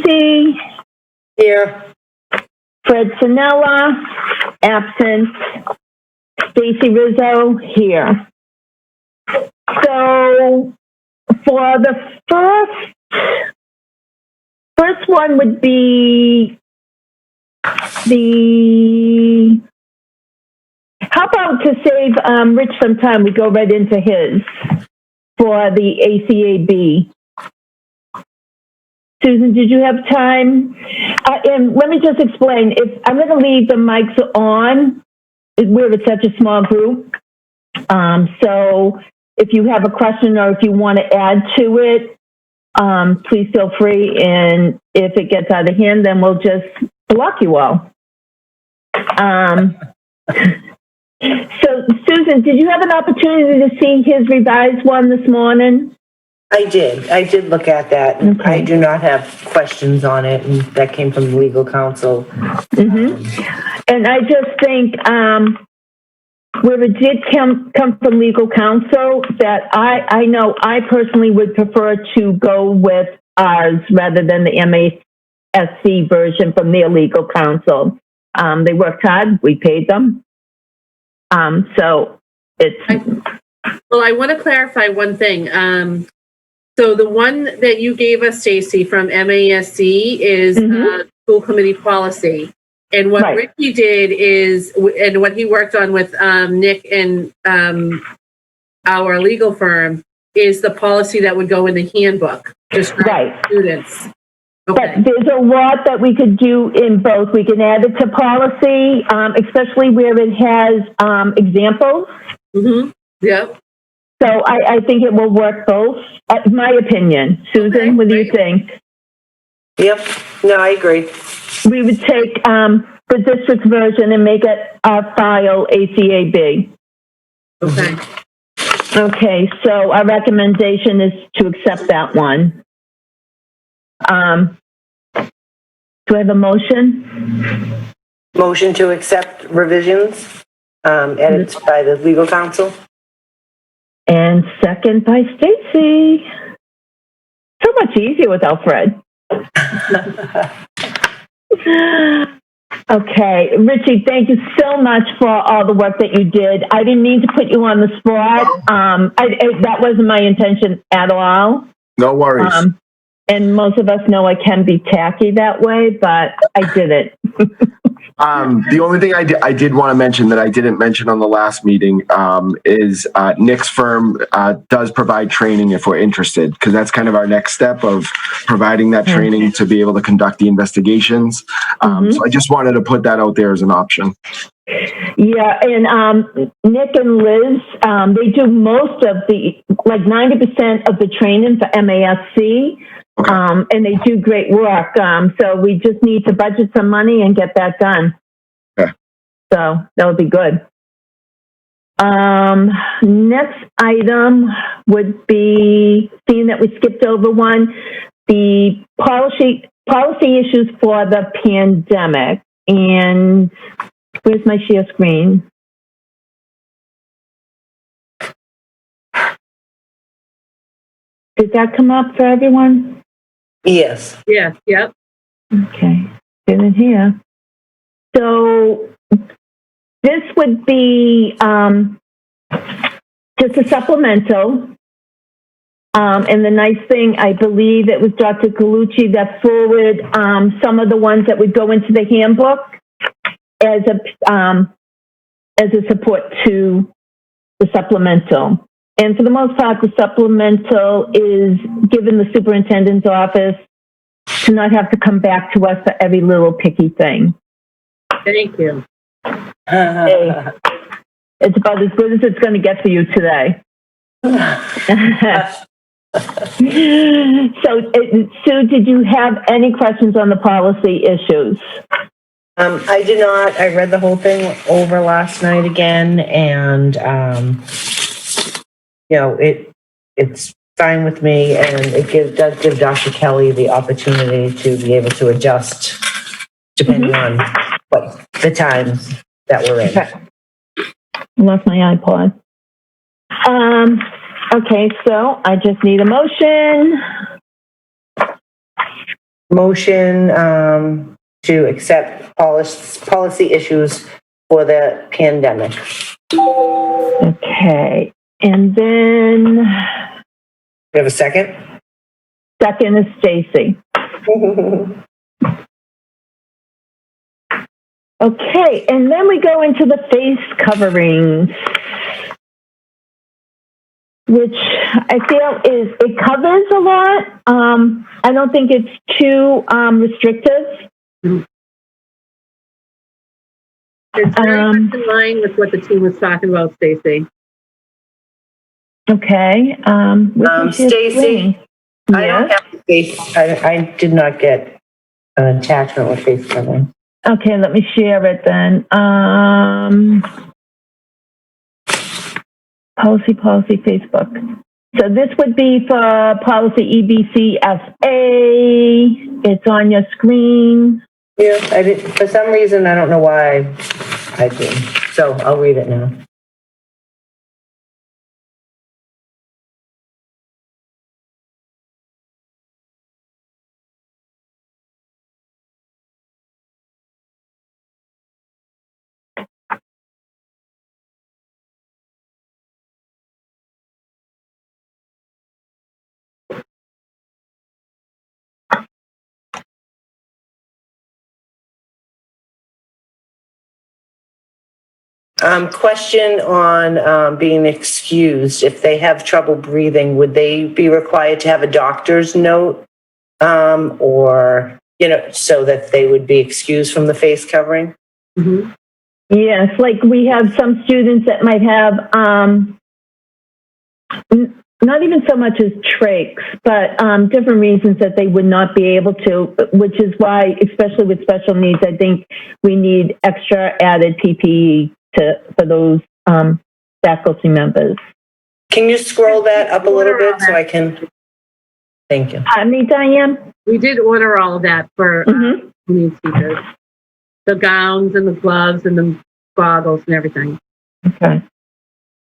Stacy, Here. Fred Sinella, absent. Stacy Rizzo, here. So for the first one would be how about to save Rich some time, we go right into his for the ACAB. Susan, did you have time? And let me just explain. If I'm going to leave the mics on, we're such a small group. So if you have a question or if you want to add to it, please feel free. And if it gets out of hand, then we'll just block you all. So, Susan, did you have an opportunity to see his revised one this morning? I did look at that. And okay. I do not have questions on it, and that came from the legal counsel. Mm-hmm. And I just think where it did come from legal counsel, that I know I personally would prefer to go with ours rather than the MASC version from their legal counsel. They worked hard. We paid them. So it's... Well, I want to clarify one thing. So the one that you gave us, Stacy, from MASC is school committee policy. And what Ricky did is, and what he worked on with Nick and our legal firm, is the policy that would go in the handbook, just for students. Okay. But there's a lot that we could do in both. We can add it to policy, especially where it has examples. Mm-hmm. Yep. So I think it will work both. My opinion. Susan, what do you think? Yep. No, I agree. We would take the district's version and make it our file ACAB. Okay. Okay, so our recommendation is to accept that one. Do I have a motion? Motion to accept revisions, edits by the legal counsel. And second by Stacy. So much easier without Fred. Okay, Richie, thank you so much for all the work that you did. I didn't mean to put you on the spot. That wasn't my intention at all. No worries. And most of us know I can be tacky that way, but I did it. The only thing I did want to mention that I didn't mention on the last meeting is Nick's firm does provide training if we're interested, because that's kind of our next step of providing that training to be able to conduct the investigations. So I just wanted to put that out there as an option. Yeah, and Nick and Liz, they do most of the, like 90% of the training for MASC. Okay. And they do great work. So we just need to budget some money and get that done. Okay. So that would be good. Next item would be, seeing that we skipped over one, the policy issues for the pandemic. And where's my share screen? Did that come up for everyone? Yes. Yeah. Yep. Okay. Get it here. So this would be just a supplemental. And the nice thing, I believe it was Dr. Galucci that forwarded some of the ones that would go into the handbook as a support to the supplemental. And for the most part, the supplemental is given the superintendent's office to not have to come back to us for every little picky thing. Thank you. Hey, it's about as good as it's going to get for you today. So, Sue, did you have any questions on the policy issues? I did not. I read the whole thing over last night again, and it's fine with me, and it does give Dr. Kelly the opportunity to be able to adjust depending on what the times that we're in. Okay. I lost my iPod. Okay, so I just need a motion motion to accept policy issues for the pandemic. Okay. And then We have a second? second is Stacy. Okay, and then we go into the face coverings, which I feel it covers a lot. I don't think it's too restrictive. It's very much in line with what the team was talking about, Stacy. Okay. Stacy, I don't Yes. have the face. I did not get an attachment with face covering. Okay, let me share it then. Policy, Facebook. So this would be for policy EBCFA. It's on your screen. Yeah, I did. For some reason, I don't know why I did. So I'll read it now. Question on being excused. If they have trouble breathing, would they be required to have a doctor's note or, so that they would be excused from the face covering? Mm-hmm. Yes, like we have some students that might have, not even so much as trachs, but different reasons that they would not be able to, which is why, especially with special needs, I think we need extra added PPE for those faculty members. Can you scroll that up a little bit so I can? Thank you. Me, Diane? We did order all of that for needs teachers. The gowns and the gloves and the goggles and everything. Okay.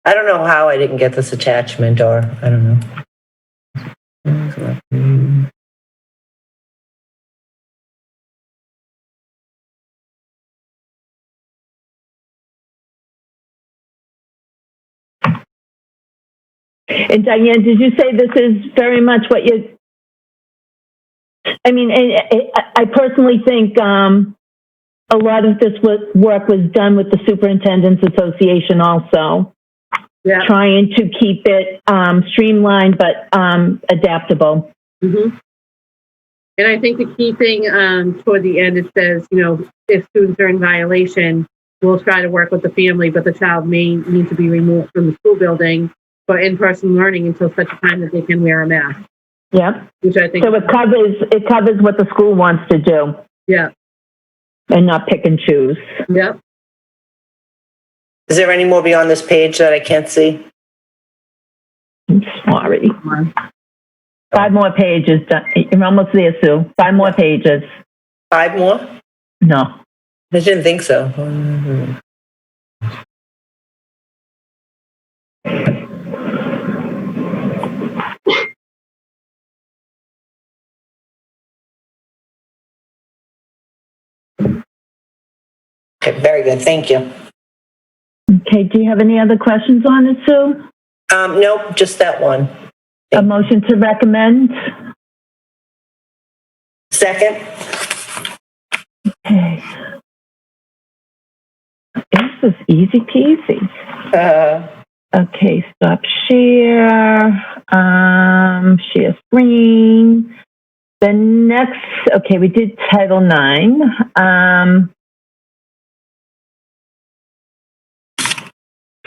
I don't know how I didn't get this attachment, or I don't know. And Diane, did you say this is very much what you? I mean, I personally think a lot of this work was done with the Superintendent's Association also. Yeah. Trying to keep it streamlined but adaptable. Mm-hmm. And I think the key thing toward the end, it says, if students are in violation, we'll try to work with the family, but the child may need to be removed from the school building for in-person learning until such a time that they can wear a mask. Yeah. Which I think. So it covers what the school wants to do. Yeah. And not pick and choose. Yep. Is there any more beyond this page that I can't see? I'm sorry. 5 more pages. You're almost there, Sue. 5 more pages. 5 more? No. I didn't think so. Okay, very good. Thank you. Okay, do you have any other questions on it, Sue? Nope, just that one. A motion to recommend? Second. Okay. This is easy peasy. Okay, stop share. Share screen. The next, okay, we did Title IX.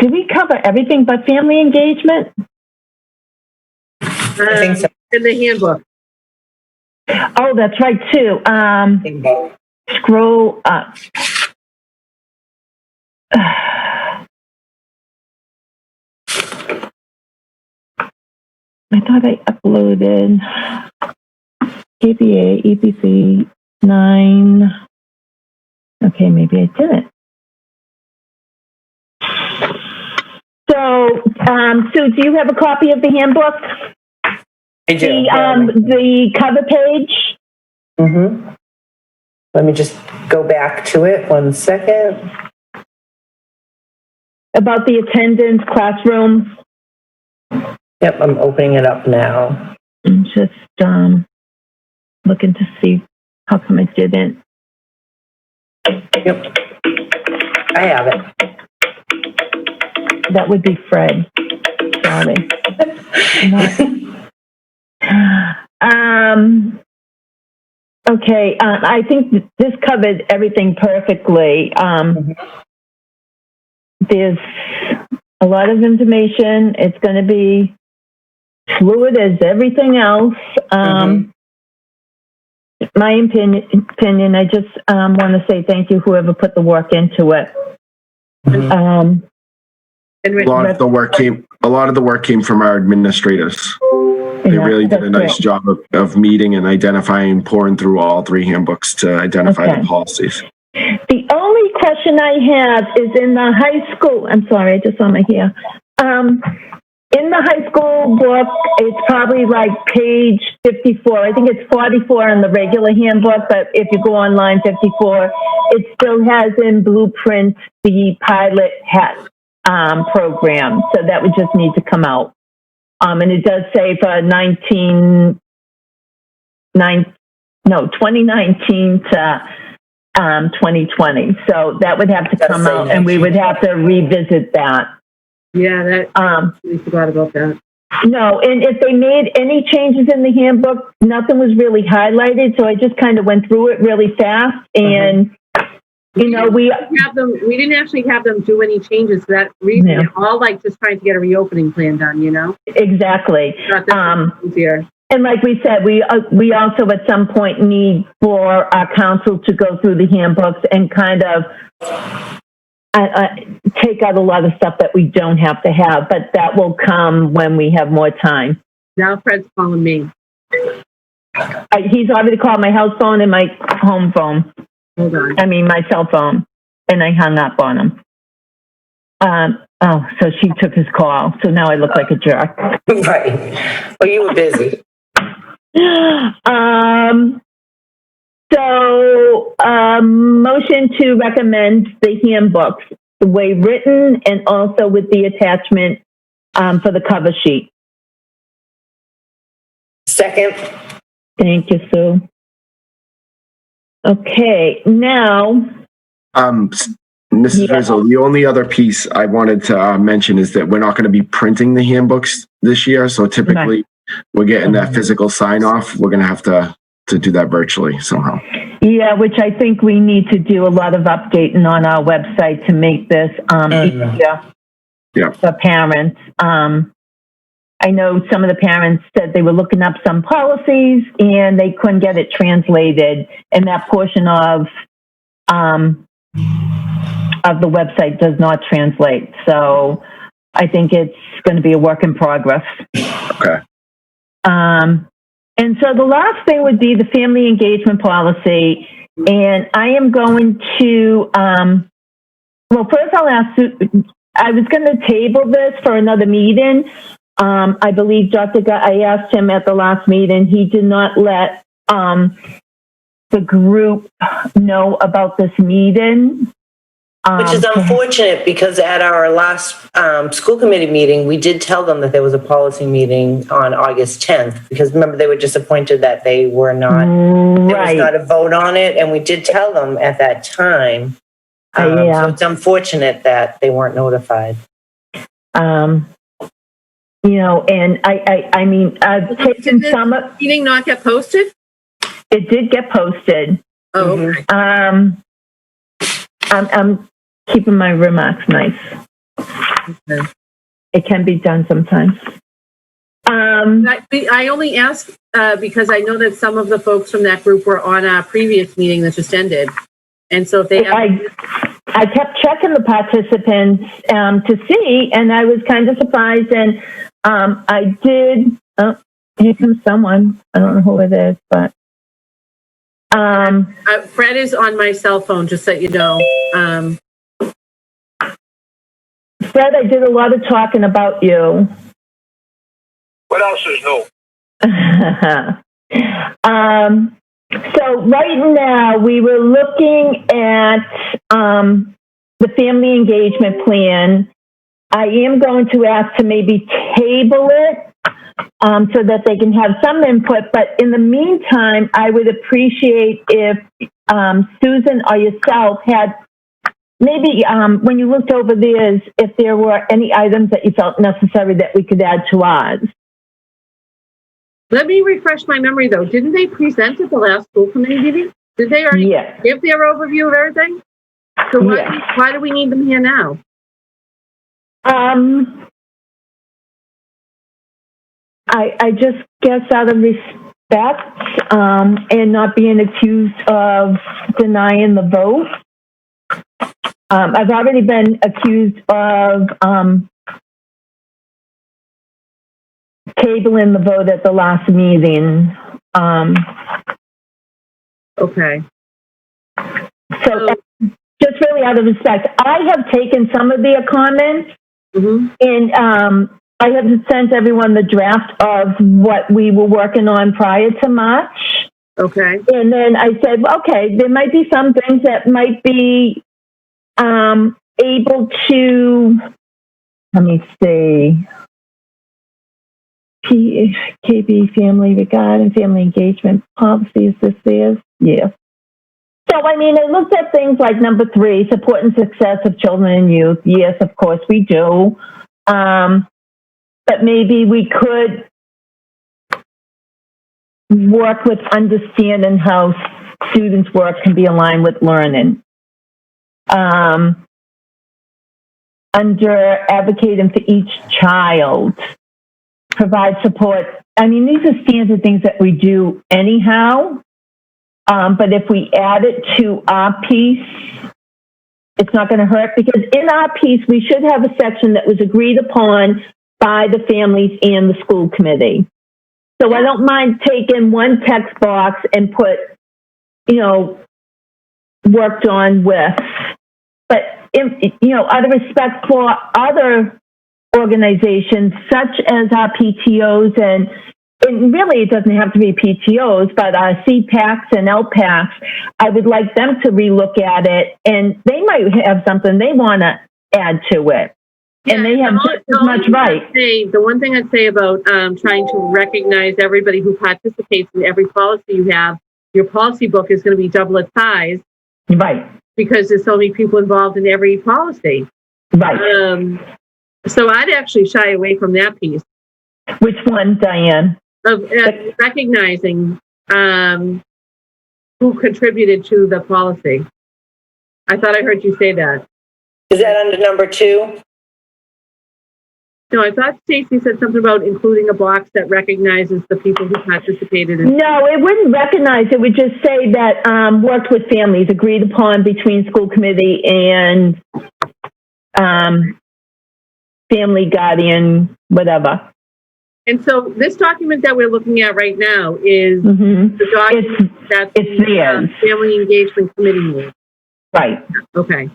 Did we cover everything but family engagement? I think so. In the handbook. Oh, that's right, too. Scroll up. I thought I uploaded KBA, EBC 9. Okay, maybe I didn't. So, Sue, do you have a copy of the handbook? I do. The cover page? Mm-hmm. Let me just go back to it 1 second. About the attendance, classroom. Yep, I'm opening it up now. I'm just looking to see how come it didn't. Yep, I have it. That would be Fred. Sorry. Okay, I think this covered everything perfectly. There's a lot of information. It's going to be fluid as everything else. My opinion, I just want to say thank you, whoever put the work into it. And A lot of the work came from our administrators. They really did a nice job of meeting and identifying, pouring through all 3 handbooks to identify the policies. The only question I have is in the high school. I'm sorry, I just saw my hair. In the high school book, it's probably like page 54. I think it's 44 in the regular handbook, but if you go online, 54, it still has in blueprint the pilot program. So that would just need to come out. And it does say for 2019 to 2020. So that would have to come out, and we would have to revisit that. Yeah, we forgot about that. No, and if they made any changes in the handbook, nothing was really highlighted. So I just kind of went through it really fast, and we didn't actually have them do any changes for that reason. They're all like just trying to get a reopening plan done, you know? Exactly. And like we said, we also at some point need for our council to go through the handbooks and kind of take out a lot of stuff that we don't have to have, but that will come when we have more time. Now Fred's calling me. He's already called my house phone and my home phone. Hold on. I mean, my cell phone, and I hung up on him. So she took his call. So now I look like a jerk. Right. Well, you were busy. Motion to recommend the handbooks, the way written, and also with the attachment for the cover sheet. Second. Thank you, Sue. Okay, now. Mrs. Rizzo, the only other piece I wanted to mention is that we're not going to be printing the handbooks this year. So typically we're getting that physical sign off. We're going to have to do that virtually somehow. Yeah, which I think we need to do a lot of updating on our website to make this easier for parents. I know some of the parents said they were looking up some policies and they couldn't get it translated, and that portion of the website does not translate. So I think it's going to be a work in progress. Okay. And so the last thing would be the family engagement policy. And I am going to, first I'll ask, I was going to table this for another meeting. I believe I asked him at the last meeting, he did not let the group know about this meeting. Which is unfortunate, because at our last school committee meeting, we did tell them that there was a policy meeting on August 10th, because remember, they were disappointed that they were not, there was not a vote on it, and we did tell them at that time. So it's unfortunate that they weren't notified. And I mean, I've taken some of... Meeting not get posted? It did get posted. Oh, okay. I'm keeping my remarks nice. Okay. It can be done sometimes. I only asked because I know that some of the folks from that group were on a previous meeting that just ended. And so if they I kept checking the participants to see, and I was kind of surprised. And I did, here comes someone. I don't know who it is, but. Fred is on my cell phone, just so you know. Fred, I did a lot of talking about you. What else is new? So right now, we were looking at the family engagement plan. I am going to ask to maybe table it so that they can have some input. But in the meantime, I would appreciate if Susan or yourself had maybe when you looked over theirs, if there were any items that you felt necessary that we could add to ours. Let me refresh my memory, though. Didn't they present at the last school committee meeting? Did they already Yes. give their overview of everything? So Yes. why do we need them here now? I just guess out of respect and not being accused of denying the vote. I've already been accused of cabling the vote at the last meeting. Okay. So just really out of respect, I have taken some of their comments and I have sent everyone the draft of what we were working on prior to March. Okay. And then I said, well, okay, there might be some things that might be able to, let me see, KB family regard and family engagement policy, is this theirs? Yeah. So, I mean, I looked at things like number 3, support and success of children and youth. Yes, of course we do. But maybe we could work with understanding how students' work can be aligned with learning. Under advocating for each child, provide support. I mean, these are standard things that we do anyhow. But if we add it to our piece, it's not going to hurt, because in our piece, we should have a section that was agreed upon by the families and the school committee. So I don't mind taking one text box and put, worked on with, but, out of respect for other organizations such as our PTOs and really it doesn't have to be PTOs, but CPACs and LPACs, I would like them to relook at it, and they might have something they want to add to it. Yeah, and they have just as much right. The one thing I'd say about trying to recognize everybody who participates in every policy you have, your policy book is going to be double its size. Right. Because there's so many people involved in every policy. Right. So I'd actually shy away from that piece. Which one, Diane? Of recognizing who contributed to the policy. I thought I heard you say that. Is that under number 2? No, I thought Stacy said something about including a box that recognizes the people who participated. No, it wouldn't recognize. It would just say that worked with families, agreed upon between school committee and family guardian, whatever. And so this document that we're looking at right now is the document that the Family Engagement Committee made. Right. Okay.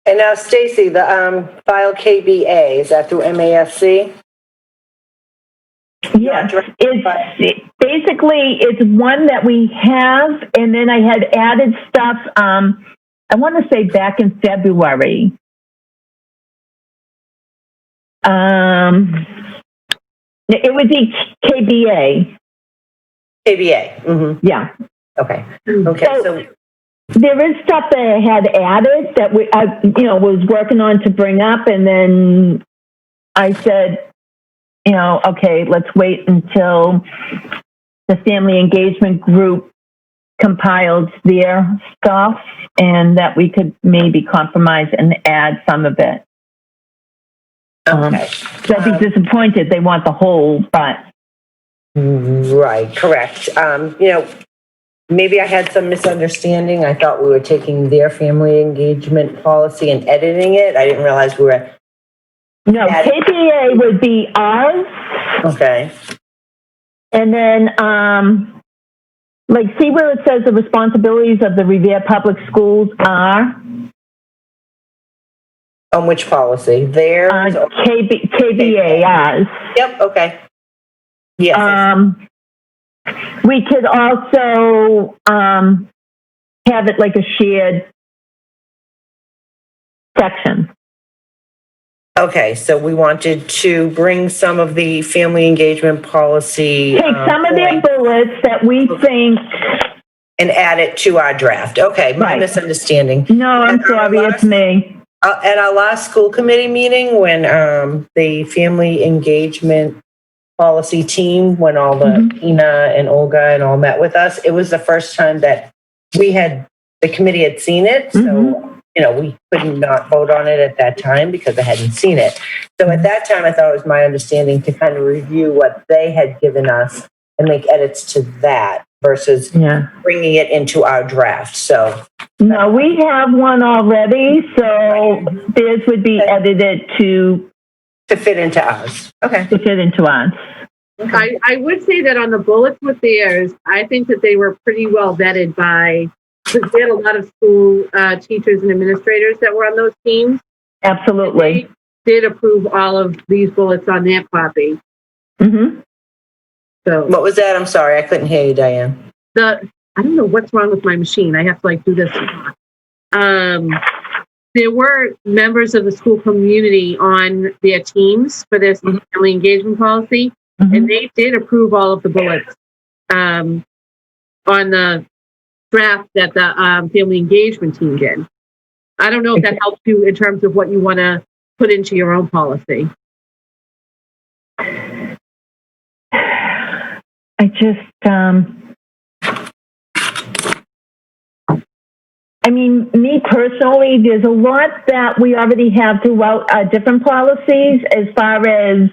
And now, Stacy, the file KBA, is that through MASC? Yes. It's one that we have, and then I had added stuff, I want to say back in February. It would be KBA. KBA. Mm-hmm. Yeah. Okay. Okay. So there is stuff that I had added that I was working on to bring up, and then I said, okay, let's wait until the family engagement group compiles their stuff, and that we could maybe compromise and add some of it. okay. They'll be disappointed. They want the whole, but right, correct. Maybe I had some misunderstanding. I thought we were taking their family engagement policy and editing it. I didn't realize we were. No, KPA would be ours. Okay. And then, see where it says the responsibilities of the Revere Public Schools are? On which policy? Theirs? KBA, ours. Yep, okay. Yes. We could also have it like a shared section. Okay, so we wanted to bring some of the family engagement policy. Take some of their points bullets that we think. and add it to our draft. Okay, my Right. misunderstanding. No, I'm sorry, it's me. At our last school committee meeting, when the family engagement policy team, when all the Ina and Olga and all met with us, it was the first time that the committee had seen it. So, we couldn't not vote on it at that time because I hadn't seen it. So at that time, I thought it was my understanding to kind of review what they had given us and make edits to that versus bringing it into our draft. So. No, we have one already, so theirs would be edited to fit into ours. Okay. To fit into ours. I would say that on the bullets with theirs, I think that they were pretty well vetted by, because we had a lot of school teachers and administrators that were on those teams. Absolutely. They did approve all of these bullets on their copy. Mm-hmm. So what was that? I'm sorry, I couldn't hear you, Diane. I don't know what's wrong with my machine. I have to do this. There were members of the school community on their teams for this family engagement policy, and they did approve all of the bullets on the draft that the family engagement team did. I don't know if that helps you in terms of what you want to put into your own policy. I just, me personally, there's a lot that we already have throughout our different policies as far as,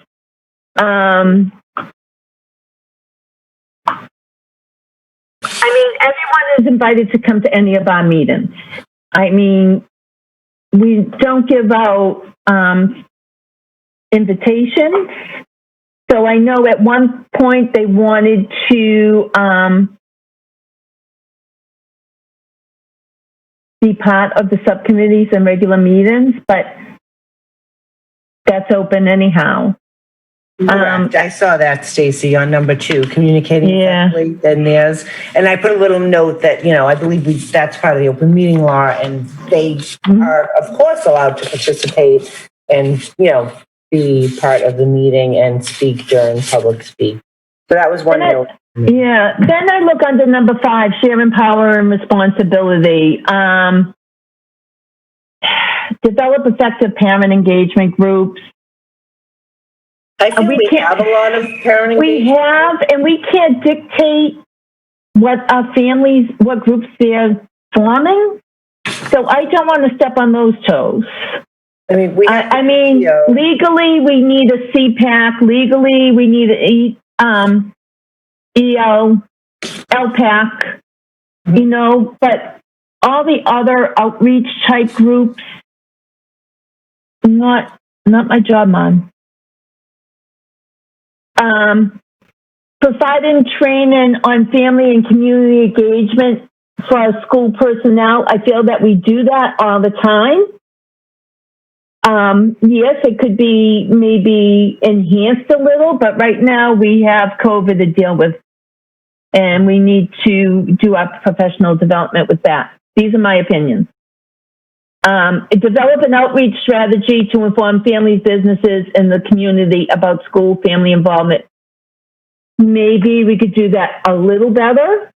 everyone is invited to come to any of our meetings. We don't give out invitations. So I know at one point they wanted to be part of the subcommittees and regular meetings, but that's open anyhow. Correct. I saw that, Stacy, on number 2, communicating effectively. Then there's, and I put a little note that, I believe that's part of the open meeting law, and they are, of course, allowed to participate and, be part of the meeting and speak during public speak. So that was one note. Yeah. Then I look under number 5, sharing power and responsibility. Develop effective parent engagement groups. I think we have a lot of parent engagement. We have, and we can't dictate what groups they're forming. So I don't want to step on those toes. Legally, we need a CPAC. Legally, we need an LPAC, but all the other outreach type groups, not my job, Mom. Providing training on family and community engagement for our school personnel. I feel that we do that all the time. Yes, it could be maybe enhanced a little, but right now we have COVID to deal with, and we need to do our professional development with that. These are my opinions. Develop an outreach strategy to inform families, businesses, and the community about school family involvement. Maybe we could do that a little better.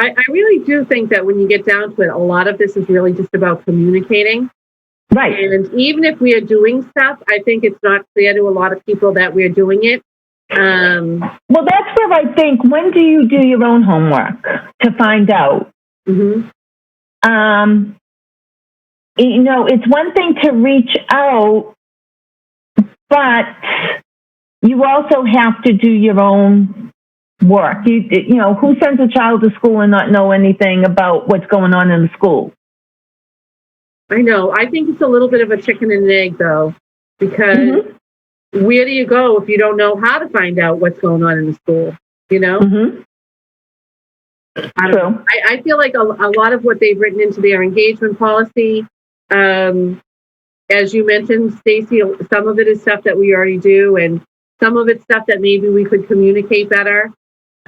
I really do think that when you get down to it, a lot of this is really just about communicating. Right. And even if we are doing stuff, I think it's not clear to a lot of people that we're doing it. Well, that's where I think, when do you do your own homework to find out? Mm-hmm. It's one thing to reach out, but you also have to do your own work. Who sends a child to school and not know anything about what's going on in the school? I know. I think it's a little bit of a chicken and an egg, though, because where do you go if you don't know how to find out what's going on in the school? Mm-hmm. I don't know. I feel like a lot of what they've written into their engagement policy, as you mentioned, Stacy, some of it is stuff that we already do, and Some of it's stuff that maybe we could communicate better.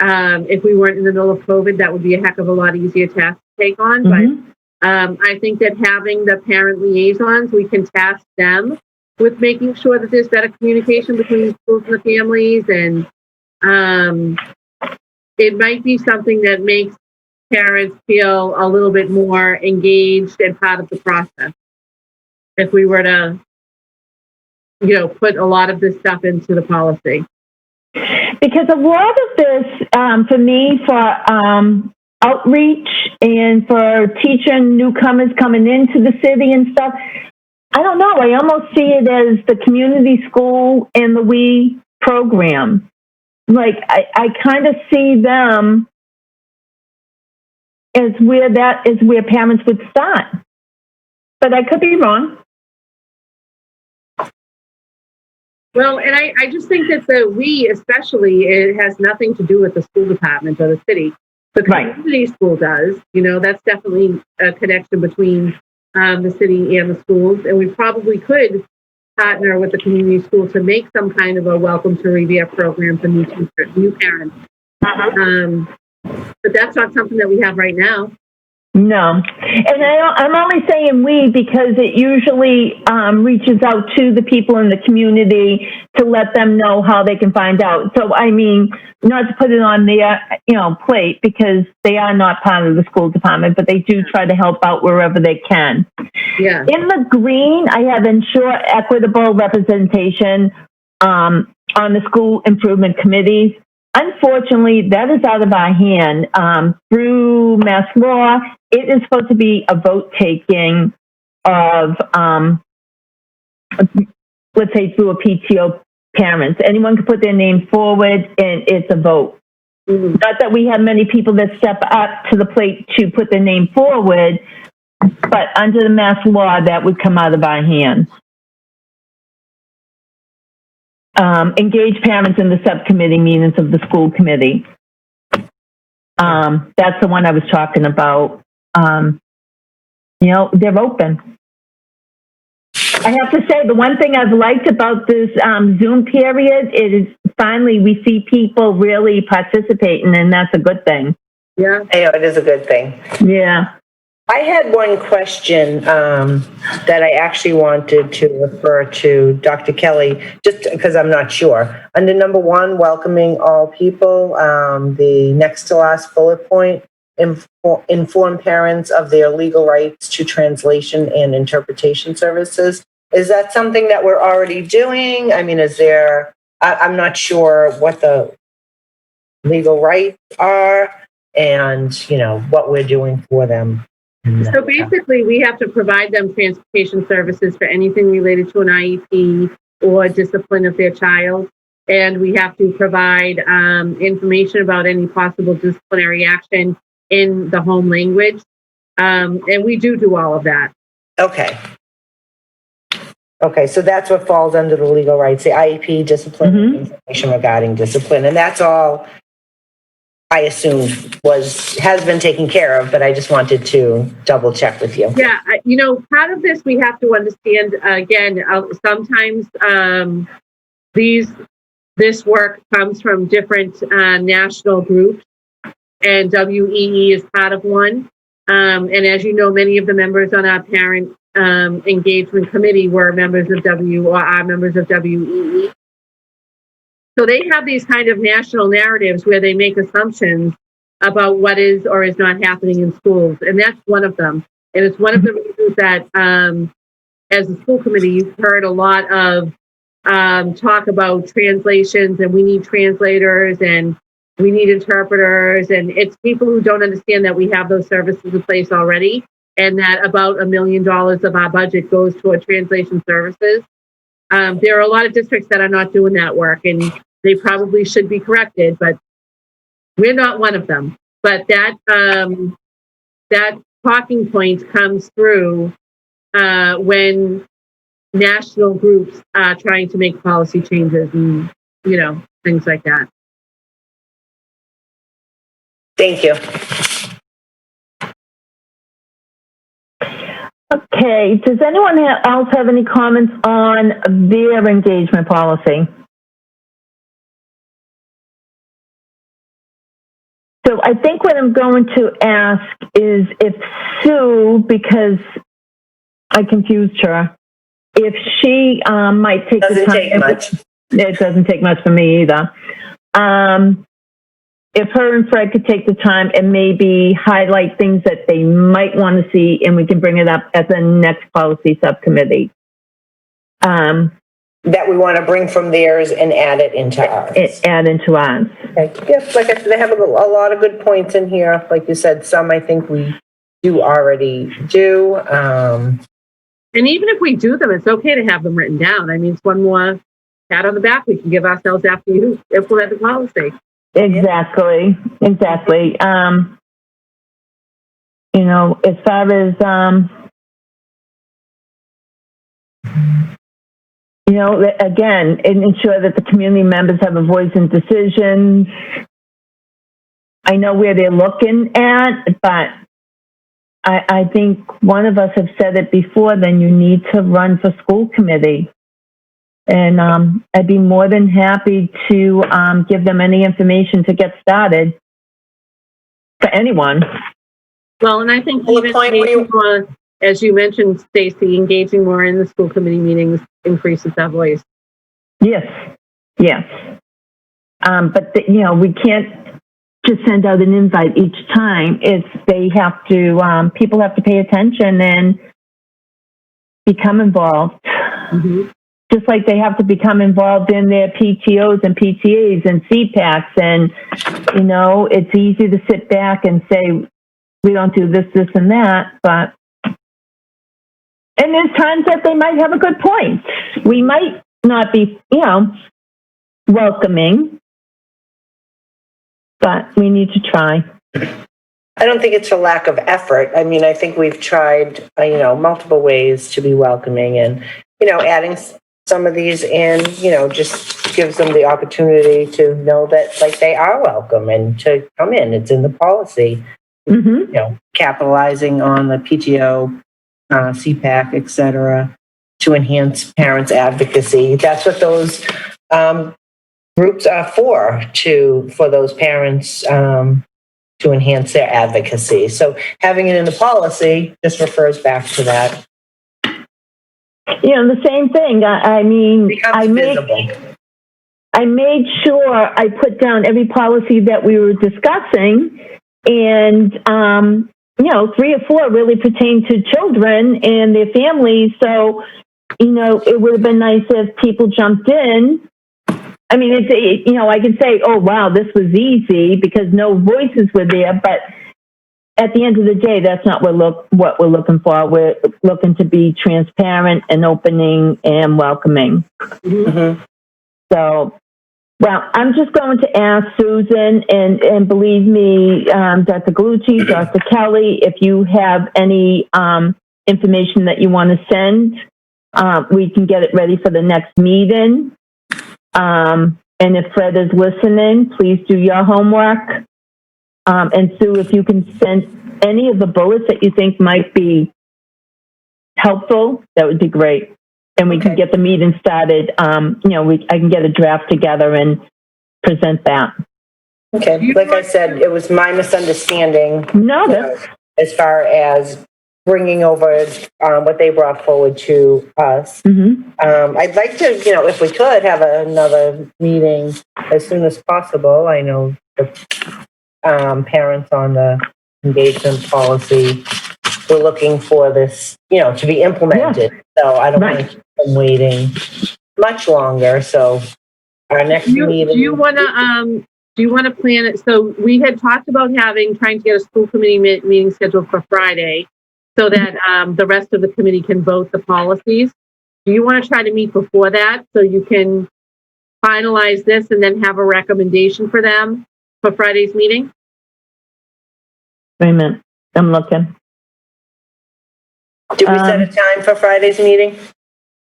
If we weren't in the middle of COVID, that would be a heck of a lot easier task to take on. But I think that having the parent liaisons, we can task them with making sure that there's better communication between the schools and the families. And it might be something that makes parents feel a little bit more engaged and part of the process. If we were to, put a lot of this stuff into the policy. Because a lot of this, for me, for outreach and for teaching newcomers coming into the city and stuff, I don't know. I almost see it as the community school and the WE program. Like, I kind of see them as where parents would start. But I could be wrong. Well, and I just think that the WE especially, it has nothing to do with the school department or the city. The community school does. That's definitely a connection between the city and the schools. And we probably could partner with the community school to make some kind of a welcome to Revere program for new parents. But that's not something that we have right now. No. And I'm only saying we because it usually reaches out to the people in the community to let them know how they can find out. So, I mean, not to put it on their, plate because they are not part of the school department, but they do try to help out wherever they can. Yeah. In the green, I have ensure equitable representation on the school improvement committees. Unfortunately, that is out of our hand. Through mass law, it is supposed to be a vote taking of, let's say, through a PTO parents. Anyone can put their name forward, and it's a vote. Not that we have many people that step up to the plate to put their name forward, but under the mass law, that would come out of our hands. Engage parents in the subcommittee meetings of the school committee. That's the one I was talking about. They're open. I have to say, the one thing I've liked about this Zoom period is finally we see people really participating, and that's a good thing. Yeah. It is a good thing. Yeah. I had one question that I actually wanted to refer to Dr. Kelly, just because I'm not sure. Under number 1, welcoming all people, the next to last bullet point, inform parents of their legal rights to translation and interpretation services. Is that something that we're already doing? I mean, I'm not sure what the legal rights are and, what we're doing for them. So basically, we have to provide them transportation services for anything related to an IEP or discipline of their child. And we have to provide information about any possible disciplinary action in the home language. And we do all of that. Okay, so that's what falls under the legal rights, the IEP, discipline, information regarding discipline. And that's all I assume has been taken care of, but I just wanted to double check with you. Yeah, part of this we have to understand, again, sometimes this work comes from different national groups, and WEE is part of one. And as you know, many of the members on our parent engagement committee were members of are members of WEE. So they have these kind of national narratives where they make assumptions about what is or is not happening in schools. And that's one of them. And it's one of the reasons that as a school committee, you've heard a lot of talk about translations, and we need translators and we need interpreters. And it's people who don't understand that we have those services in place already, and that about $1 million of our budget goes toward translation services. There are a lot of districts that are not doing that work, and they probably should be corrected, but we're not one of them. But that talking point comes through when national groups are trying to make policy changes and, things like that. Thank you. Okay, does anyone else have any comments on their engagement policy? So I think what I'm going to ask is if Sue, because I confused her, if she might take the Doesn't time. take much. It doesn't take much for me either. If her and Fred could take the time and maybe highlight things that they might want to see, and we can bring it up at the next policy subcommittee. That we want to bring from theirs and add it into ours. Add into ours. Okay. Yes, like I said, they have a lot of good points in here. Like you said, some I think we do already do. And even if we do them, it's okay to have them written down. I mean, it's one more pat on the back we can give ourselves after you implement the policy. Exactly. You know, as far as, you know, again, and ensure that the community members have a voice in decisions. I know where they're looking at, but I think one of us have said it before, then you need to run for school committee. And I'd be more than happy to give them any information to get started for anyone. Well, and I think Well, even the point where engaging more, as you mentioned, Stacy, engaging more in the school committee meetings increases that voice. Yes. But you know, we can't just send out an invite each time. It's they have to. People have to pay attention and become involved. Mm-hmm. Just like they have to become involved in their PTOs and PTAs and CPACs. And, you know, it's easy to sit back and say, we don't do this, this, and that. But, and there's times that they might have a good point. We might not be, you know, welcoming, but we need to try. I don't think it's a lack of effort. I mean, I think we've tried, you know, multiple ways to be welcoming, and, you know, adding some of these in, you know, just gives them the opportunity to know that, like, they are welcome and to come in. It's in the policy. Mm-hmm. You know, capitalizing on the PTO, CPAC, et cetera, to enhance parents' advocacy. That's what those groups are for those parents to enhance their advocacy. So having it in the policy just refers back to that. You know, the same thing. I mean, I made sure I put down every policy that we were discussing, and you know, 3 or 4 really pertain to children and their families. So, you know, it would have been nice if people jumped in. I mean, you know, I can say, oh, wow, this was easy because no voices were there. But at the end of the day, that's not what we're looking for. We're looking to be transparent and opening and welcoming. Mm-hmm. So, well, I'm just going to ask Susan, and believe me, Dr. Galucci, Dr. Kelly, if you have any information that you want to send, we can get it ready for the next meeting. And if Fred is listening, please do your homework. And Sue, if you can send any of the bullets that you think might be helpful, that would be great. And we can get the meeting started. You know, I can get a draft together and present that. Okay. Like I said, it was my misunderstanding. No, as far as bringing over what they brought forward to us. Mm-hmm. I'd like to, you know, if we could have another meeting as soon as possible. I know the parents on the engagement policy were looking for this, you know, to be implemented. Yeah. So I don't want to keep them waiting much longer. So our next meeting. Do you want to plan it? So we had talked about trying to get a school committee meeting scheduled for Friday, so that the rest of the committee can vote the policies. Do you want to try to meet before that so you can finalize this and then have a recommendation for them for Friday's meeting? Wait a minute. I'm looking. Did we set a time for Friday's meeting?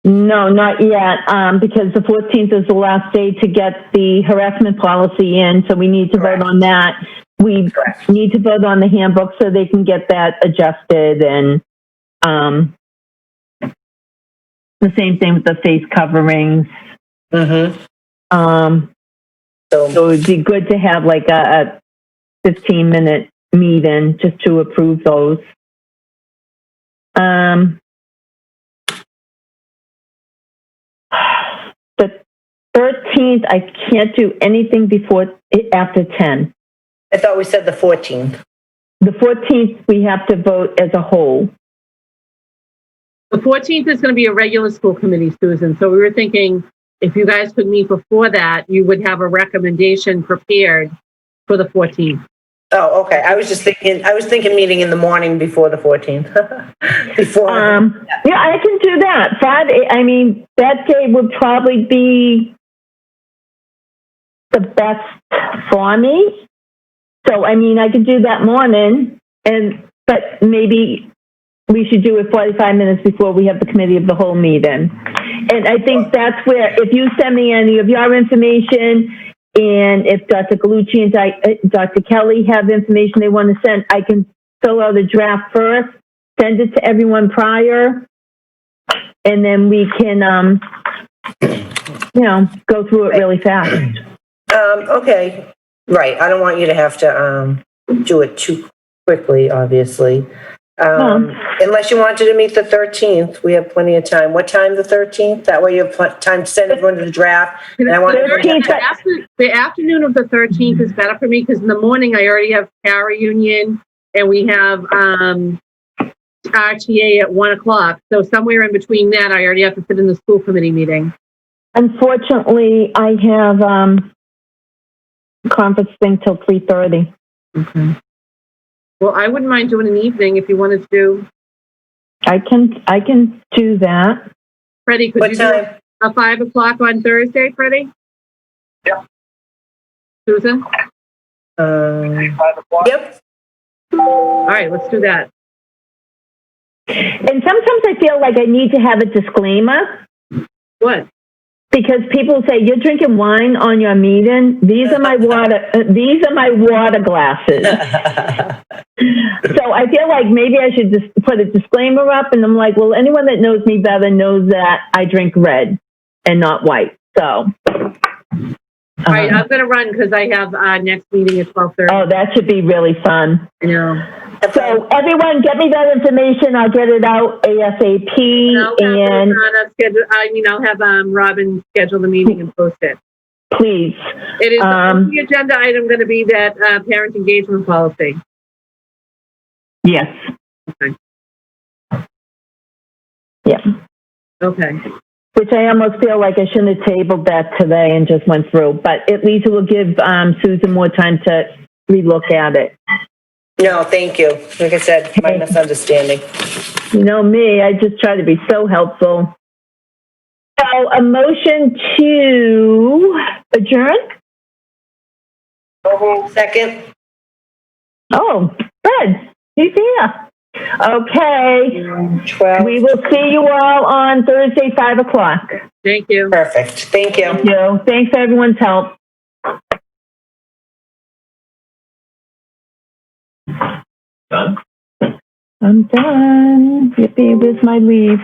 No, not yet, because the 14th is the last day to get the harassment policy in, so we need to vote on that. We need to vote on the handbook so they can get that adjusted, and the same thing with the face coverings. Mm-hmm. So it would be good to have like a 15-minute meeting just to approve those. The 13th, I can't do anything after 10. I thought we said the 14th. The 14th, we have to vote as a whole. The 14th is going to be a regular school committee, Susan. So we were thinking if you guys could meet before that, you would have a recommendation prepared for the 14th. Oh, okay. I was thinking meeting in the morning before the 14th. Before. Yeah, I can do that. Friday, I mean, that day would probably be the best for me. So, I mean, I could do that morning, but maybe we should do it 45 minutes before we have the committee of the whole meeting. And I think that's where, if you send me any of your information, and if Dr. Gallucci and Dr. Kelly have information they want to send, I can fill out a draft first, send it to everyone prior, and then we can, go through it really fast. Okay. Right. I don't want you to have to do it too quickly, obviously. Unless you wanted to meet the 13th, we have plenty of time. What time the 13th? That way you have time to send everyone to the draft. And I want the afternoon of the 13th is better for me because in the morning I already have para union and we have RTA at 1:00. So somewhere in between that, I already have to sit in the school committee meeting. Unfortunately, I have conference thing till 3:30. Okay. Well, I wouldn't mind doing an evening if you wanted to do. I can do that. Freddie, could What you time? do a 5 o'clock on Thursday, Freddie? Yeah. Susan? 5 o'clock? Yep. All right, let's do that. And sometimes I feel like I need to have a disclaimer What? because people say you're drinking wine on your meeting. These are my water. These are my water glasses. So I feel like maybe I should just put a disclaimer up, and I'm like, well, anyone that knows me better knows that I drink red and not white. So. All right, I'm going to run because I have next meeting at 12:30. Oh, that should be really fun. I know. So everyone, get me that information. I'll get it out ASAP. I'll have Robin schedule the meeting and post it. Please. It is the agenda item going to be that parent engagement policy. Yes. Okay. Yeah. Okay. Which I almost feel like I shouldn't have tabled that today and just went through, but at least it will give Susan more time to relook at it. No, thank you. Like I said, my misunderstanding. You know me, I just try to be so helpful. So a motion to adjourn? Second. Oh, Fred, he's here. Okay. 12. We will see you all on Thursday, 5 o'clock. Thank you. Perfect. Thank you. Thank you. Thanks for everyone's help. Done? I'm done. Yippee, where's my leave?